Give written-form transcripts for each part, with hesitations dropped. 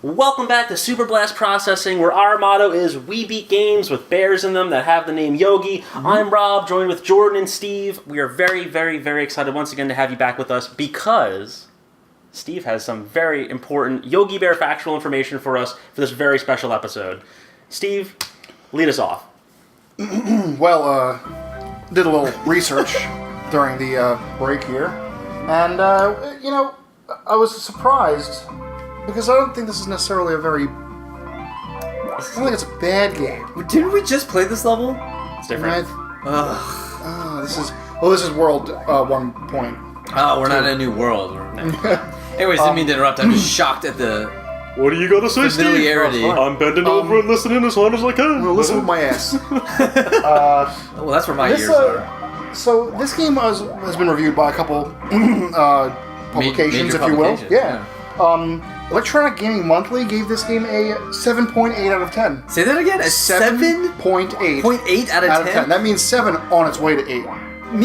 Welcome back to Super Blast Processing, where our motto is we beat games with bears in them that have the name Yogi. I'm Rob, joined with Jordan and Steve. We are very, very, very excited once again to have you back with us because Steve has some very important Yogi Bear factual information for us for this very special episode. Steve, lead us off. Well, did a little research during the break here, and, I was surprised, because I don't think this is necessarily I don't think it's a bad game. Didn't we just play this level? It's different. This is World 1.0. Oh, we're not in a new world. Anyways, didn't mean to interrupt. I'm just shocked at the What do you got to say, familiarity. Steve? I'm bending over and listening as hard as I can. I'm gonna listen with my ass. Well, that's where my ears are. So this game has been reviewed by a couple publications, Major if you will. publications, Yeah. Electronic Gaming Monthly gave this game a 7.8 out of 10. Say that again. A 7.8 7.8 out of 10. That means 7 on its way to 8.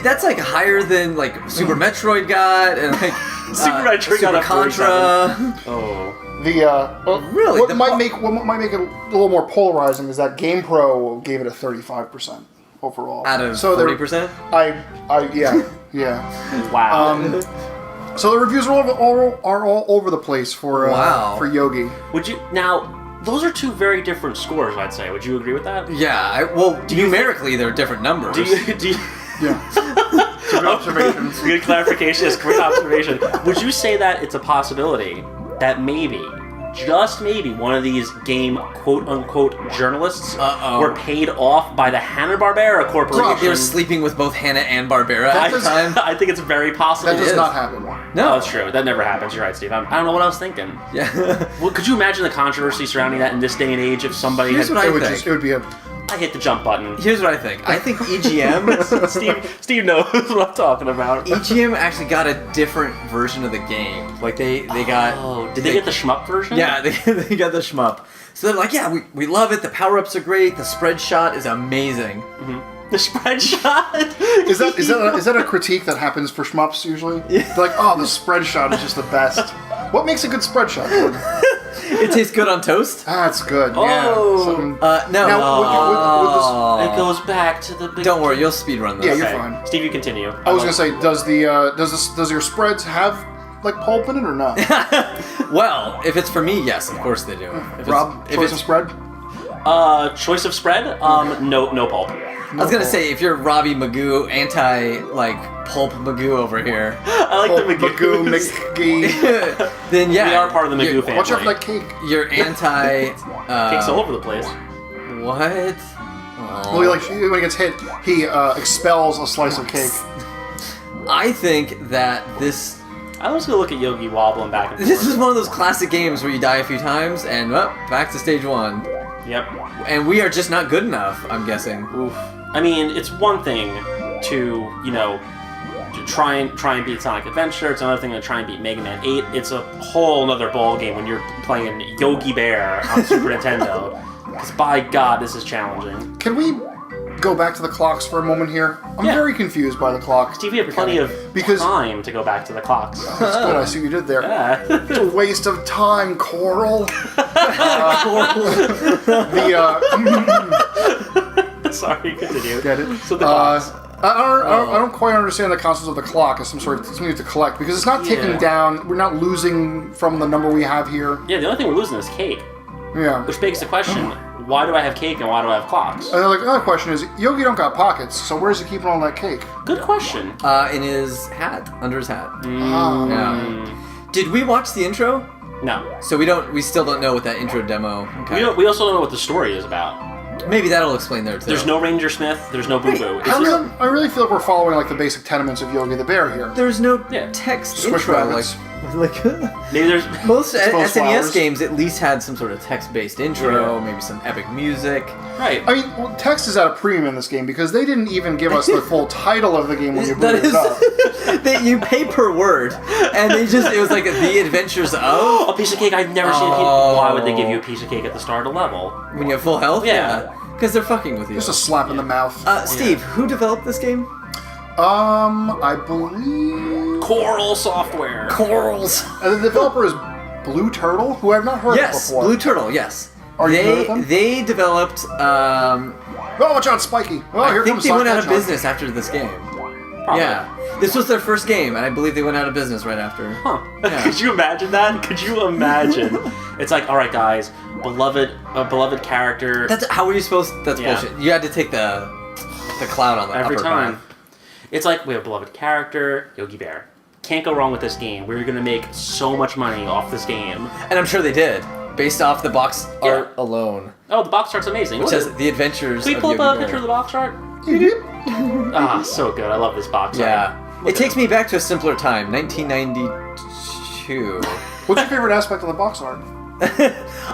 That's like higher than like Super Metroid got and like Super Metroid got Super a Contra. Oh. Really? What might make it a little more polarizing is that GamePro gave it a 35% overall. Out of 40%? Yeah. Wow. So the reviews are all over the place for Yogi. Would you now? Those are two very different scores, I'd say. Would you agree with that? Yeah. Numerically, they're different numbers. Do you Yeah. Good observations. Good clarification. Yes, great observation. Would you say that it's a possibility that maybe, just maybe, one of these game quote-unquote journalists were paid off by the Hanna-Barbera Corporation? Rob, they were sleeping with both Hanna and Barbera at the time. I think it's very possible. That does not happen. No, that's true. That never happens. You're right, Steve. I don't know what I was thinking. Yeah. Well, could you imagine the controversy surrounding that in this day and age if somebody Here's had... what I It would think. it would be a... I hit the jump button. Here's what I think. I think EGM... Steve knows what I'm talking about. EGM actually got a different version of the game. Like, they got... Oh, did they get the shmup version? Yeah, they got the shmup. So they're like, yeah, we love it. The power-ups are great. The spread shot is amazing. Mm-hmm. The spread shot? Is that a critique that happens for shmups usually? Yeah. They're like, oh, the spread shot is just the best. What makes a good spread shot, Jordan? It tastes good on toast? It's good. Oh. Yeah. No. Now, with It goes back to the beginning. Don't worry, you'll speedrun this. Yeah, you're fine. Steve, you continue. I was gonna say, does your spreads have like pulp in it or not? Well, if it's for me, yes, of course they do. Rob, choice of spread? Choice of spread? No pulp. I was gonna say, if you're Robbie Magoo, anti-pulp Magoo over here, I like the Magoo, Magoo. then yeah. We are part of the Magoo family. Watch out for that cake. You're anti... Cake's all over the place. What? Well, when he gets hit, he expels a slice of cake. I think that this... I was gonna look at Yogi wobbling back and forth. This is one of those classic games where you die a few times, and, well, back to stage one. Yep. And we are just not good enough, I'm guessing. Oof. I mean, it's one thing to try and beat Sonic Adventure. It's another thing to try and beat Mega Man 8. It's a whole nother ball game when you're playing Yogi Bear on Super Nintendo. Because by God, this is challenging. Can we go back to the clocks for a moment here? I'm very confused by the clock. Steve, we have plenty of time to go back to the clocks. That's good. I see what you did there. Yeah. It's a waste of time, Coral. Sorry, continue. Get it? So the clocks. I don't quite understand the concept of the clock as something to collect, because it's not ticking down. We're not losing from the number we have here. Yeah, the only thing we're losing is cake. Yeah. Which begs the question, why do I have cake and why do I have clocks? And another question is, Yogi don't got pockets, so where's he keeping all that cake? Good question. In his hat, under his hat. Mm. Did we watch the intro? No. So we still don't know what that intro demo... Okay. We also don't know what the story is about. Maybe that'll explain there too. There's no Ranger Smith, there's no Boo Boo. I really feel like we're following like the basic tenements of Yogi the Bear here. There's no text Squish intro. rabbits. Like maybe there's most Suppose SNES flowers. games at least had some sort of text-based intro, maybe some epic music. Right. I mean, text is at a premium in this game because they didn't even give us the full title of the game when you booted it up. You pay per word, and it was like The Adventures of... A piece of cake. I've never seen a piece. Why would they give you a piece of cake at the start of the level? When you have full health? Yeah. Because they're fucking with you. Just a slap in the mouth. Steve, who developed this game? I believe... Coral Software. Corals. The developer is Blue Turtle, who I've not heard of before. Blue Turtle. Yes. Are you familiar with them? They developed. Oh, watch out, Spiky! Oh, I here think comes they went out of Hedgehog. business after this game. Probably. Yeah. This was their first game, and I believe they went out of business right after. Huh. Yeah. Could you imagine that? Could you imagine? It's like, all right, guys, beloved character. That's how were you supposed? That's Yeah. bullshit. You had to take the cloud on the Every upper time. five. It's like, we have a beloved character, Yogi Bear. Can't go wrong with this game. We're going to make so much money off this game. And I'm sure they did, based off the box art alone. Oh, the box art's amazing. Which Look says The Adventures Can we of pull Yogi up a Bear. picture of the box art? Ah, so good. I love this box art. Yeah. Look It takes me back to a simpler time, 1992. What's your favorite aspect of the box art?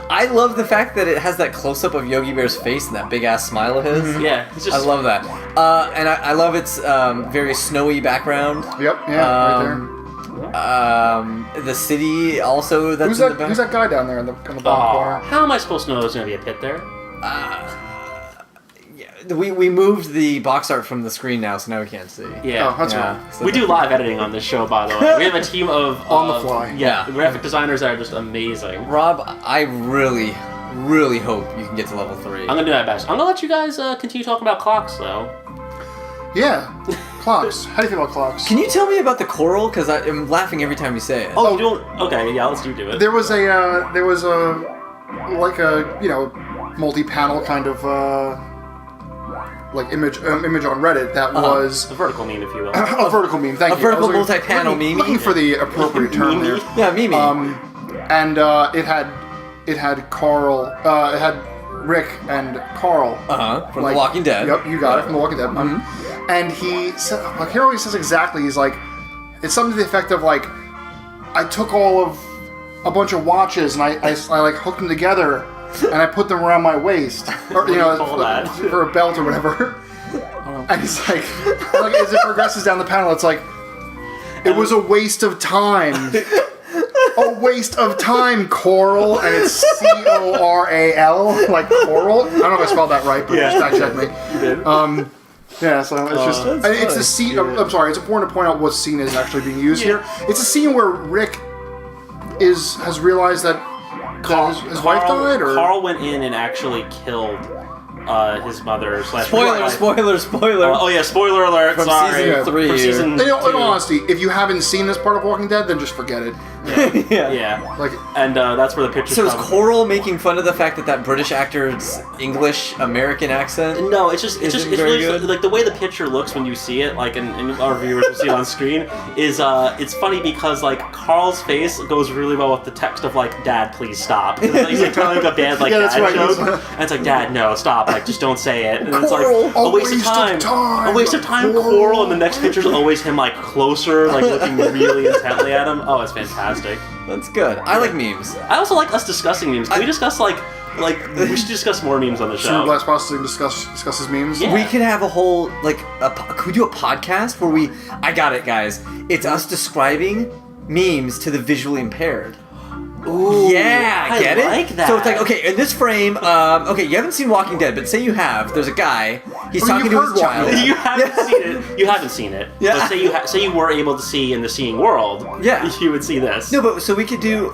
I love the fact that it has that close-up of Yogi Bear's face and that big-ass smile of his. Yeah, it's just... I love that. And I love its very snowy background. Yep, right there. The city also that's Who's in the that? back. Who's that guy down there in the bottom Oh, corner? how am I supposed to know there's going to be a pit there? We moved the box art from the screen now, so now we can't see. Yeah. Oh, that's Yeah. right. So We do live editing on this show, by the way. We have a team of... On the fly. Yeah, Yeah. graphic designers that are just amazing. Rob, I really, really hope you can get to level 3. I'm going to do my best. I'm going to let you guys continue talking about clocks, though. Yeah, clocks. How do you feel about clocks? Can you tell me about the coral? Because I'm laughing every time you say it. Oh, you don't... Okay, yeah, let's do it. There was a like a multi-panel kind of like image on Reddit that was A vertical meme, if you will. a vertical meme. Thank A you. vertical I was multi-panel looking- meme? Looking for the appropriate term there. Yeah, Mimi. And it had Carl. It had Rick and Carl. From The Walking Dead. Yep, you got it from The Walking Dead. And he said, like, here he says exactly. He's like, it's something to the effect of like, I took all of a bunch of watches and I like hooked them together and I put them around my waist, or do you call that? for a belt or whatever. And he's like as it progresses down the panel, it's like, it was a waste of time. A waste of time, Coral, and it's Coral, like coral. I don't know if I spelled that right, but just fact check me. You did? Yeah, so it's just it's a scene. I'm sorry, it's important to point out what scene is actually being used here. It's a scene where Rick has realized that his wife died, or Carl went in and actually killed his mother. Spoiler! Oh yeah, spoiler alert! From sorry. season 3. From season in all 2. honesty, if you haven't seen this part of Walking Dead, then just forget it. Yeah. Like, And that's where the picture. So is Coral making fun of the fact that British actor's English American accent? No, it's Isn't it's very really good? like the way the picture looks when you see it, like and our viewers will see it on screen. Is it's funny because like Carl's face goes really well with the text of like, "Dad, please stop." He's like telling like a bad like Yeah, that's dad right. joke, and it's like, "Dad, no, stop! Like, just don't say it." And it's like Coral, a waste of time, a waste of time, Coral. And the next picture's always him like closer, like looking really intently at him. Oh, it's fantastic. That's good. I like memes. I also like us discussing memes. Can we discuss like we should discuss more memes on the Super show? Blast Processing discusses memes. Yeah. We could have a whole could we do a podcast where I got it, guys. It's us describing memes to the visually impaired. Ooh, Yeah, I get it? like that. So it's like, okay, in this frame, okay, you haven't seen Walking Dead, but say you have. There's a guy. He's I mean, talking you've to his heard Walking child. Dead. You haven't seen it. You haven't seen it. Yeah. But say you were able to see in the seeing world. Yeah. You would see this. No, but so we could do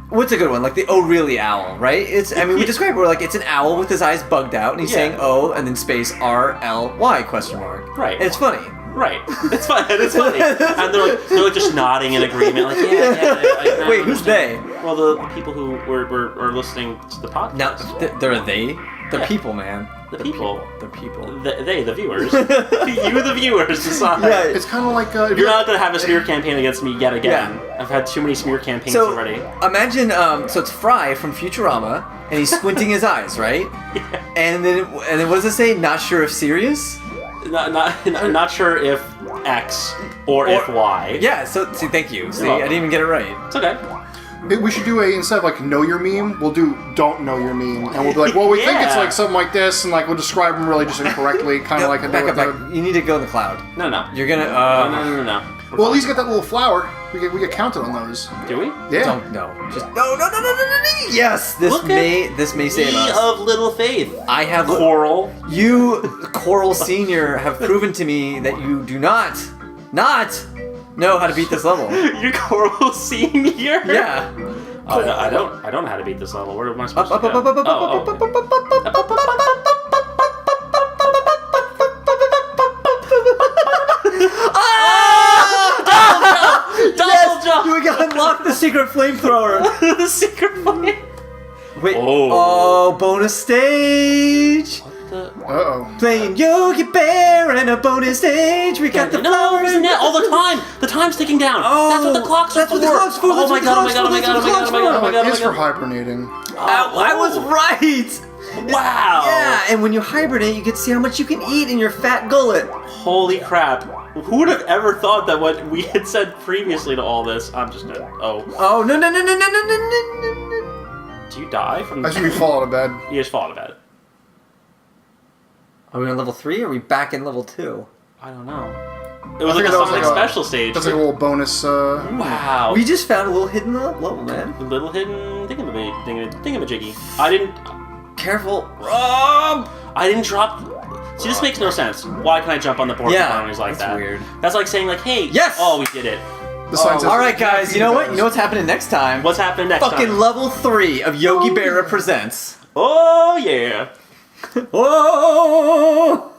what's a good one? Like the "Oh really" owl, right? We describe it. We're like, it's an owl with his eyes bugged out, and he's Yeah. saying "Oh" and then space RLY question mark. Right. And it's funny. Right. It's fun. It's funny. And they're like just nodding in agreement. Like yeah. Wait, who's they? Well, the people who are listening to the podcast. No, they're they. They're Yeah. people, man. The people. They're people. They, the viewers. You, the viewers, decide. Yeah. It's kind of like if You're not going to have a smear campaign against me yet again. Yeah. I've had too many smear campaigns So already. imagine, so it's Fry from Futurama, and he's squinting his eyes, right? Yeah. And then what does it say? Not sure if serious. Not sure if X or if Y. Yeah. So see, thank you. See, You're I didn't even get it right. It's okay. we should do instead of like know your meme, we'll do don't know your meme, and we'll be like, well, we think it's Yeah. like something like this, and like we'll describe them really just incorrectly, kind of like a back up, back. You need to go in the cloud. No. You're gonna. No. Well, at least get that little flower. We get counted on those. Do we? Yeah. Don't just no. Yes, this Look may at save E us. of little faith. I have Coral. You, Coral Senior, have proven to me that you do not know how to beat this level. You're Coral Senior. Yeah. I don't know how to beat this level. Where am I supposed Up, to up, go? up, up, up, Oh, up, up, okay. up, up, up, up, Double jump! You got unlocked the secret flamethrower. The secret flame. Wait. Oh. Oh, bonus stage. Uh-oh. Playing Yogi Bear and a bonus stage. We got the flowers and all the time. The time's ticking down. Oh, that's what the clock's that's for. what the clock's for. Oh my god! Oh my god! Oh my god! Oh my god! Oh my god! Oh my god! It's Oh for my god! hibernating. I was right. Wow! Yeah, and when you hibernate, you get to see how much you can eat in your fat gullet. Holy crap! Who would have ever thought that what we had said previously to all this? I'm just gonna. Oh. Oh no no no no no no no no no! Do you die from? I should be fall out of bed. You just fall out of bed. Are we on level 3 or are we back in level 2? I don't know. It was like think a that was Sonic like a- special stage. That's like a little bonus. Wow. We just found a little hidden level, man. Little hidden thingamajiggy. I didn't. Careful. I didn't drop. See, this makes no sense. Why can I jump on the board Yeah, always like that's that? weird. That's like saying like, hey, Yes! oh, we did it. The sign says, All right, guys. You know what? You know what's happening next time? What's happening next Fucking time? level 3 of Yogi Berra presents. Oh yeah. Whoa!